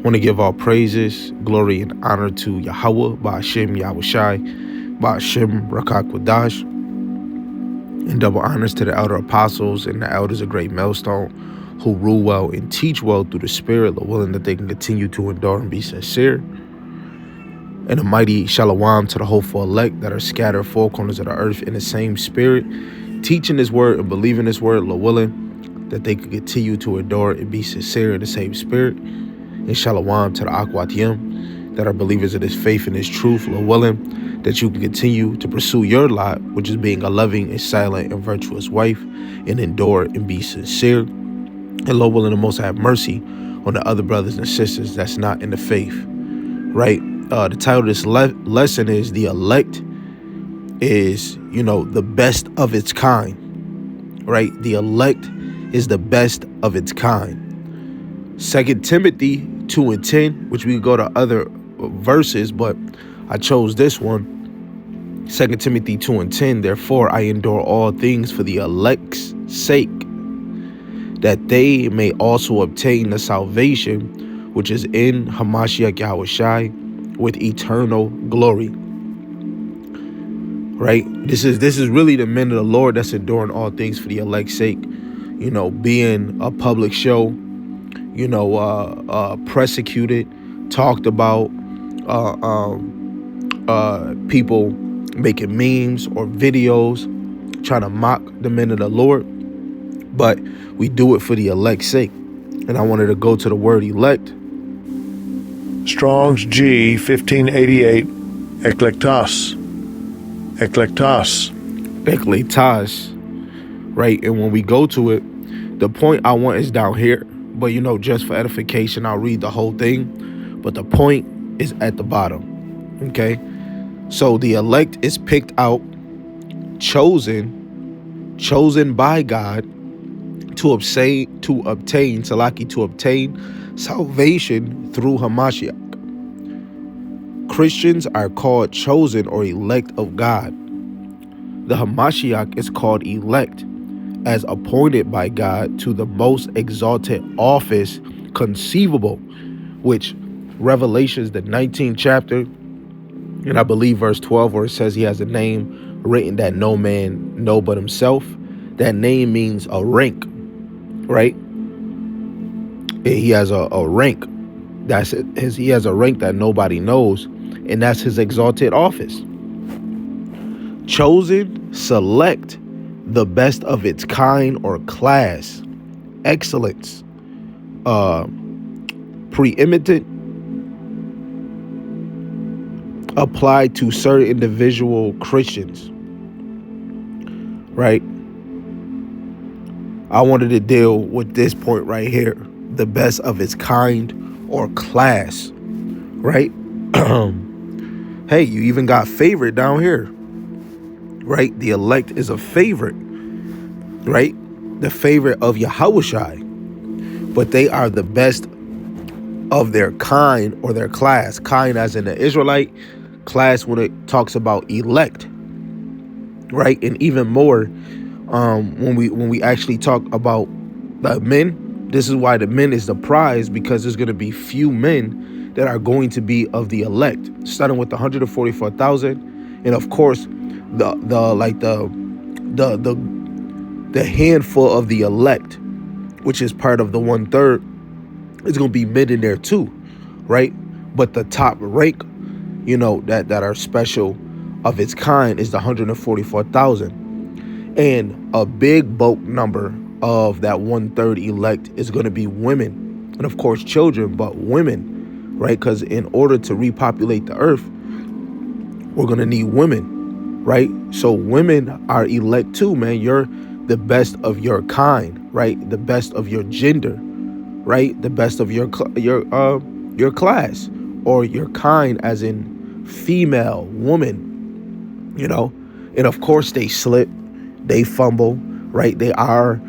Want to give all praises, glory, and honor to Yahweh, Ba'ashem Yahushai, Ba'ashem Rakak Wadash, and double honors to the elder apostles and the elders of Great Millstone who rule well and teach well through the Spirit, willing that they can continue to endure and be sincere. And a mighty shalom to the hopeful elect that are scattered four corners of the earth in the same Spirit, teaching His word and believing His word, willing that they can continue to endure and be sincere in the same Spirit. And shalom to the Akwatiyim that are believers of this faith and this truth, willing that you can continue to pursue your lot, which is being a loving and silent and virtuous wife, and endure and be sincere. And Lord willing, the Most High have mercy on the other brothers and sisters that's not in the faith, right? The title of this lesson is The Elect is, the best of its kind, right? The elect is the best of its kind. 2 Timothy 2 and 10, which we could go to other verses, but I chose this one. 2 Timothy 2 and 10, therefore I endure all things for the elect's sake, that they may also obtain the salvation which is in Hamashiach Yahushai with eternal glory. Right? This is really the men of the Lord that's enduring all things for the elect's sake. Being a public show, persecuted, talked about, people making memes or videos trying to mock the men of the Lord. But we do it for the elect's sake. And I wanted to go to the word elect. Strong's G 1588, eklektos. Eklektos. Eklektos. Right? And when we go to it, the point I want is down here. But, just for edification, I'll read the whole thing. But the point is at the bottom. Okay? So the elect is picked out, chosen by God to obtain salvation through Hamashiach. Christians are called chosen or elect of God. The Hamashiach is called elect, as appointed by God to the most exalted office conceivable, which Revelations, the 19th chapter, and I believe verse 12, where it says he has a name written that no man know but himself. That name means a rank, right? He has a rank. That's it. He has a rank that nobody knows, and that's his exalted office. Chosen, select, the best of its kind or class, excellence, preeminent, applied to certain individual Christians, right? I wanted to deal with this point right here, the best of its kind or class, right? Hey, you even got favorite down here, right? The elect is a favorite, right? The favorite of Yahushai, but they are the best of their kind or their class. Kind as in the Israelite, class when it talks about elect, right? And even more when we actually talk about the men. This is why the men is the prize, because there's going to be few men that are going to be of the elect, starting with the 144,000, and of course the handful of the elect, which is part of the 1/3, is going to be men in there too, right? But the top rank, that are special of its kind is the 144,000. And a big bulk number of that 1/3 elect is going to be women. And of course, children, but women, right? Because in order to repopulate the earth, we're going to need women, right? So women are elect too, man. You're the best of your kind, right? The best of your gender, right? The best of your class or your kind, as in female, woman, And of course, they slip, they fumble, right? They are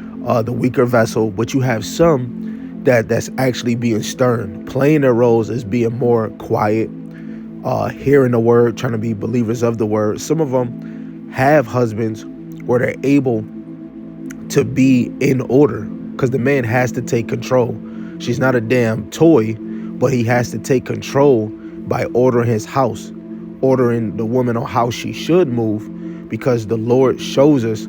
the weaker vessel, but you have some that's actually being stern, playing their roles as being more quiet, hearing the word, trying to be believers of the word. Some of them have husbands where they're able to be in order, because the man has to take control. She's not a damn toy but he has to take control by ordering his house, ordering the woman on how she should move, because the Lord shows us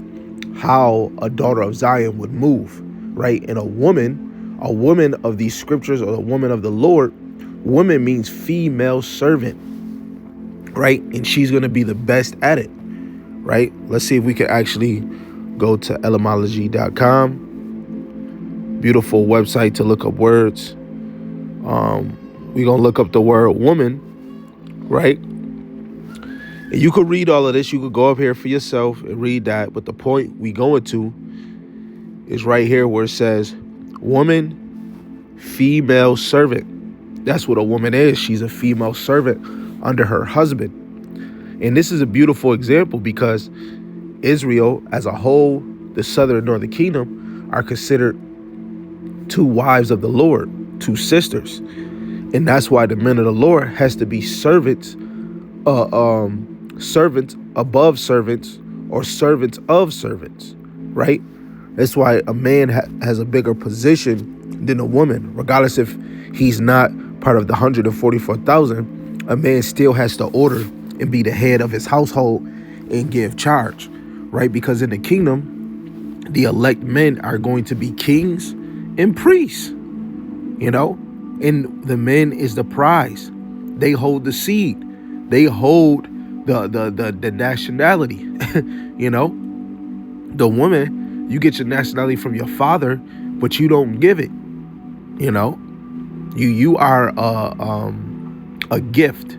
how a daughter of Zion would move, right? And a woman of these scriptures, or a woman of the Lord, woman means female servant, right? And she's going to be the best at it, right? Let's see if we can actually go to etymology.com. Beautiful website to look up words. We're going to look up the word woman, right? And you could read all of this. You could go up here for yourself and read that. But the point we going to is right here where it says woman, female servant. That's what a woman is. She's a female servant under her husband. And this is a beautiful example because Israel as a whole, the southern and northern kingdom, are considered two wives of the Lord, two sisters. And that's why the men of the Lord has to be servants, servants above servants, or servants of servants, right? That's why a man has a bigger position than a woman, regardless if he's not part of the 144,000. A man still has to order and be the head of his household and give charge, right? Because in the kingdom, the elect men are going to be kings and priests, and the men is the prize. They hold the seed. They hold the nationality. The woman, you get your nationality from your father, but you don't give it. You are a gift,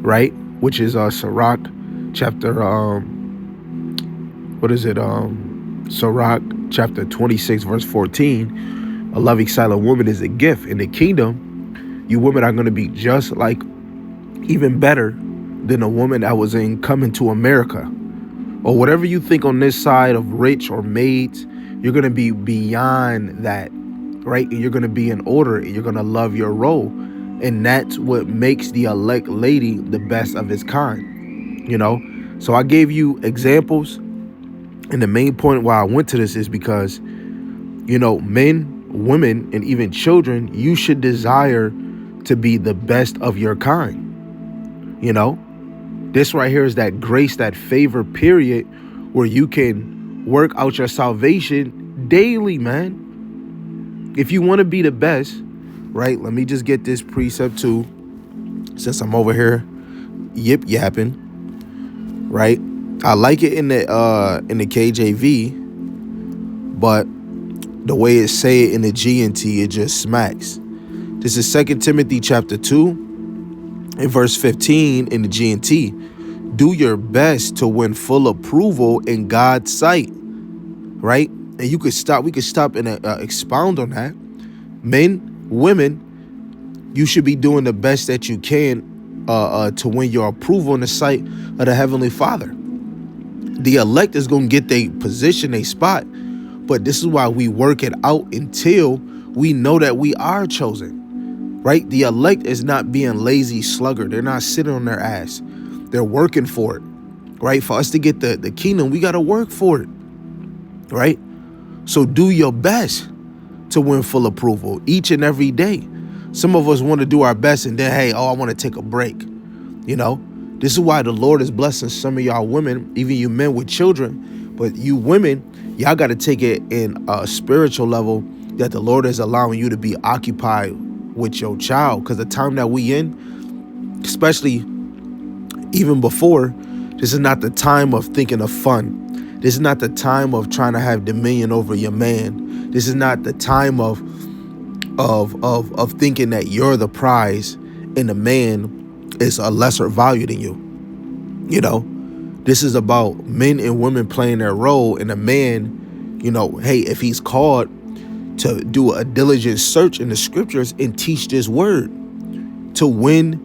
right? Which is Sirach chapter Sirach chapter 26 verse 14. A loving silent woman is a gift. In the kingdom, you women are going to be just like, even better than a woman that was in Coming to America, or whatever you think on this side of rich or maids. You're going to be beyond that, right? And you're going to be in order, and you're going to love your role. And that's what makes the elect lady the best of its kind, So I gave you examples. And the main point why I went to this is because, men, women, and even children, you should desire to be the best of your kind. This right here is that grace, that favor period where you can work out your salvation daily, man. If you want to be the best, right? Let me just get this precept too, since I'm over here yapping, right? I like it in the KJV, but the way it say it in the GNT, it just smacks. This is 2 Timothy chapter 2 and verse 15 in the GNT. Do your best to win full approval in God's sight, right? And we could stop and expound on that. Men, women, you should be doing the best that you can to win your approval in the sight of the Heavenly Father. The elect is going to get their position, their spot, but this is why we work it out until we know that we are chosen, right? The elect is not being lazy sluggard. They're not sitting on their ass. They're working for it, right? For us to get the kingdom, we got to work for it, right? So do your best to win full approval each and every day. Some of us want to do our best and then, I want to take a break. This is why the Lord is blessing some of y'all women, even you men with children. But you women, y'all got to take it in a spiritual level that the Lord is allowing you to be occupied with your child. Because the time that we in, especially even before, this is not the time of thinking of fun. This is not the time of trying to have dominion over your man. This is not the time of thinking that you're the prize and the man is a lesser value than you. This is about men and women playing their role, and a man, if he's called to do a diligent search in the scriptures and teach this word to win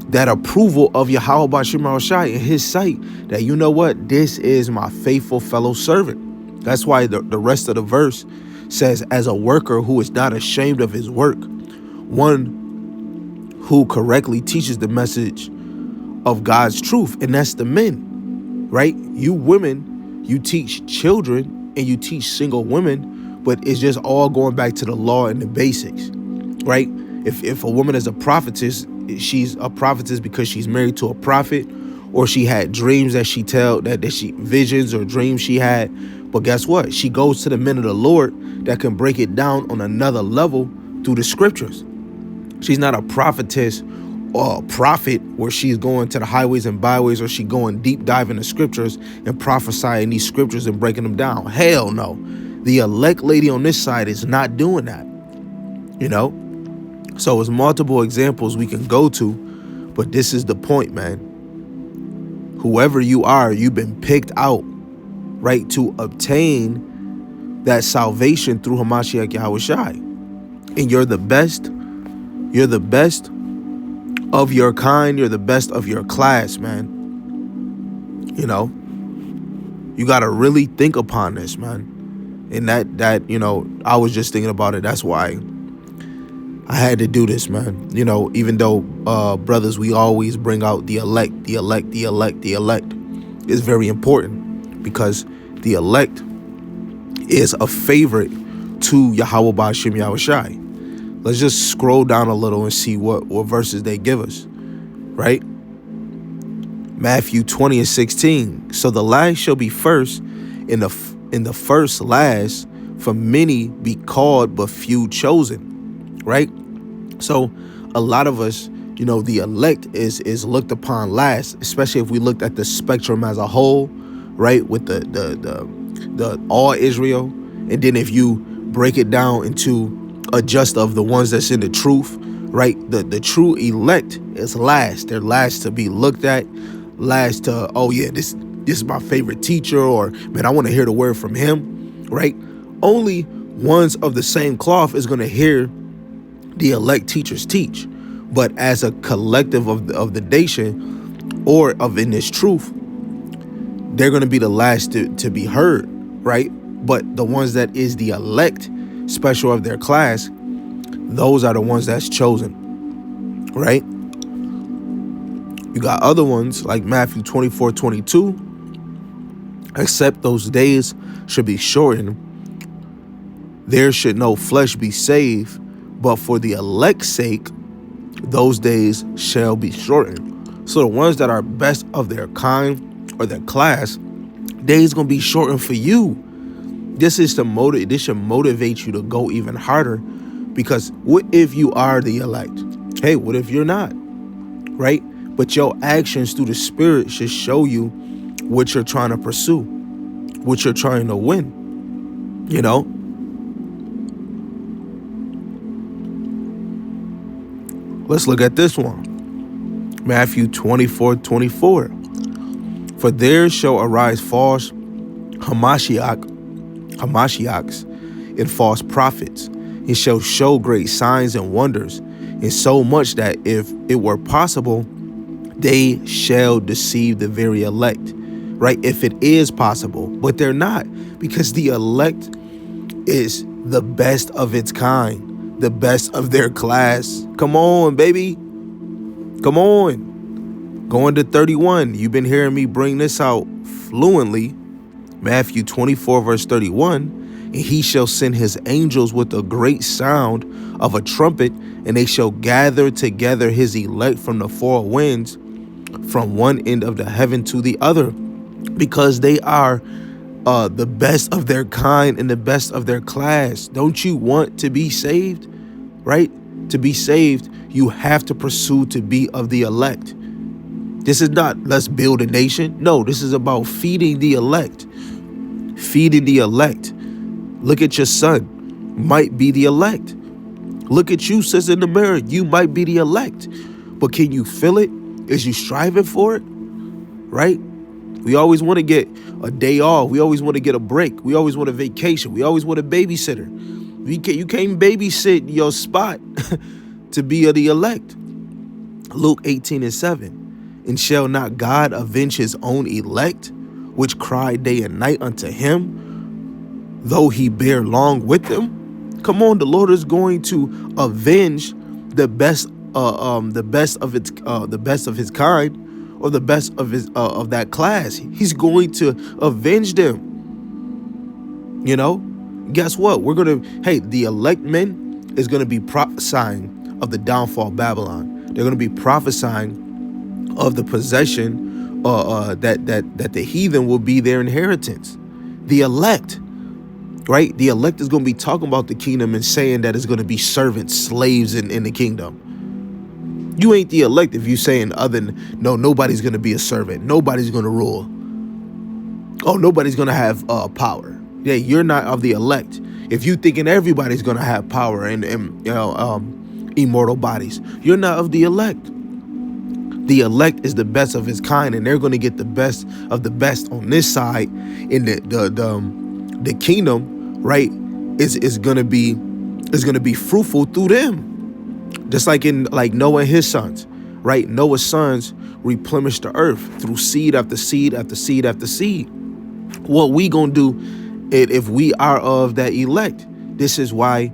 that approval of Yahweh Bashim Shai in his sight, that this is my faithful fellow servant. That's why the rest of the verse says, as a worker who is not ashamed of his work, one who correctly teaches the message of God's truth, and that's the men, right? You women, you teach children and you teach single women, but it's just all going back to the law and the basics, right? If a woman is a prophetess, she's a prophetess because she's married to a prophet, or she had dreams that she visions or dreams she had. But guess what? She goes to the men of the Lord that can break it down on another level through the scriptures. She's not a prophetess or a prophet where she's going to the highways and byways, or she going deep dive in the scriptures and prophesying these scriptures and breaking them down. Hell no. The elect lady on this side is not doing that. So there's multiple examples we can go to, but this is the point, man. Whoever you are, you've been picked out, right, to obtain that salvation through Hamashiach Yahushai. And you're the best. You're the best of your kind. You're the best of your class, man. You got to really think upon this, man. And that I was just thinking about it. That's why I had to do this, man. Even though, brothers, we always bring out the elect, the elect, the elect, the elect. It's very important because the elect is a favorite to Yahweh Ba'ashem Yahushai. Let's just scroll down a little and see what verses they give us, right? Matthew 20:16. So the last shall be first, in the first last, for many be called, but few chosen, right? So a lot of us, the elect is looked upon last, especially if we looked at the spectrum as a whole, right? With the all Israel, and then if you break it down into a just of the ones that's in the truth, right? The true elect is last. They're last to be looked at, last to, oh yeah, this is my favorite teacher, or man, I want to hear the word from him, right? Only ones of the same cloth is going to hear the elect teachers teach. But as a collective of the nation, or of in this truth, they're going to be the last to be heard, right? But the ones that is the elect, special of their class, those are the ones that's chosen, right? You got other ones like Matthew 24:22. Except those days should be shortened, there should no flesh be saved, but for the elect's sake, those days shall be shortened. So the ones that are best of their kind or their class, days gonna be shortened for you. This should motivate you to go even harder, because what if you are the elect? Hey, what if you're not? Right? But your actions through the Spirit should show you what you're trying to pursue, what you're trying to win. Let's look at this one. Matthew 24:24. For there shall arise false Hamashiachs and false prophets, and shall show great signs and wonders, and so much that if it were possible, they shall deceive the very elect, right? If it is possible, but they're not, because the elect is the best of its kind, the best of their class. Come on, baby. Come on. Going to 31. You've been hearing me bring this out fluently. Matthew 24:31. And he shall send his angels with a great sound of a trumpet, and they shall gather together his elect from the four winds, from one end of the heaven to the other, because they are the best of their kind and the best of their class. Don't you want to be saved? Right? To be saved, you have to pursue to be of the elect. This is not let's build a nation. No, this is about feeding the elect. Feeding the elect. Look at your son, might be the elect. Look at you, sis, in the mirror. You might be the elect. But can you feel it? Is you striving for it? Right? We always want to get a day off. We always want to get a break. We always want a vacation. We always want a babysitter. You can't babysit your spot to be of the elect. Luke 18:7. And shall not God avenge his own elect, which cry day and night unto him, though he bear long with them? Come on, the Lord is going to avenge the best of his kind, or the best of his of that class. He's going to avenge them. Guess what? The elect men is going to be prophesying of the downfall of Babylon. They're going to be prophesying of the possession that the heathen will be their inheritance. The elect, right? The elect is going to be talking about the kingdom and saying that it's going to be servants, slaves in the kingdom. You ain't the elect if you saying nobody's going to be a servant. Nobody's going to rule. Oh, nobody's going to have power. Yeah, you're not of the elect. If you thinking everybody's going to have power and immortal bodies, you're not of the elect. The elect is the best of his kind, and they're going to get the best of the best on this side. In the kingdom, right, is going to be fruitful through them. Just like in Noah and his sons, right? Noah's sons replenished the earth through seed after seed after seed after seed. What we gonna do if we are of that elect? This is why,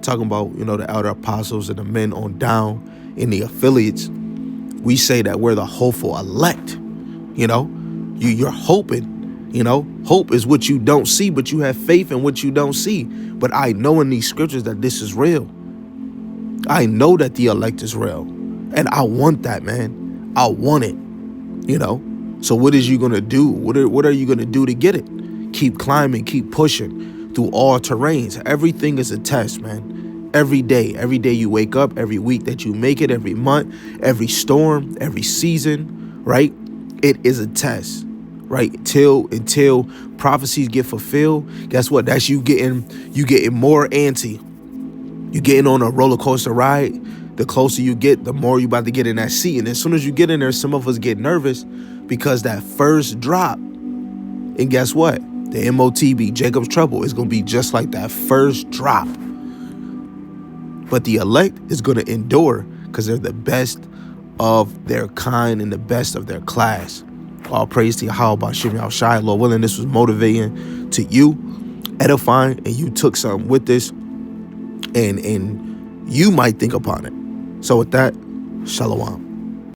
talking about, the elder apostles and the men on down in the affiliates, we say that we're the hopeful elect. You're hoping, hope is what you don't see, but you have faith in what you don't see. But I know in these scriptures that this is real. I know that the elect is real, and I want that, man. I want it, So what is you going to do? What are you going to do to get it? Keep climbing, keep pushing through all terrains. Everything is a test, man. Every day you wake up, every week that you make it, every month, every storm, every season, right? It is a test, right? Until prophecies get fulfilled. Guess what? That's you getting more ante. You getting on a roller coaster ride. The closer you get, the more you about to get in that seat. And as soon as you get in there, some of us get nervous because that first drop, and guess what? The MOTB, Jacob's Trouble, is going to be just like that first drop. But the elect is going to endure because they're the best of their kind and the best of their class. All praise to Yahweh Ba'Shem Yahushai. Lord willing, this was motivating to you, edifying, and you took something with this. And you might think upon it. So with that, shalom.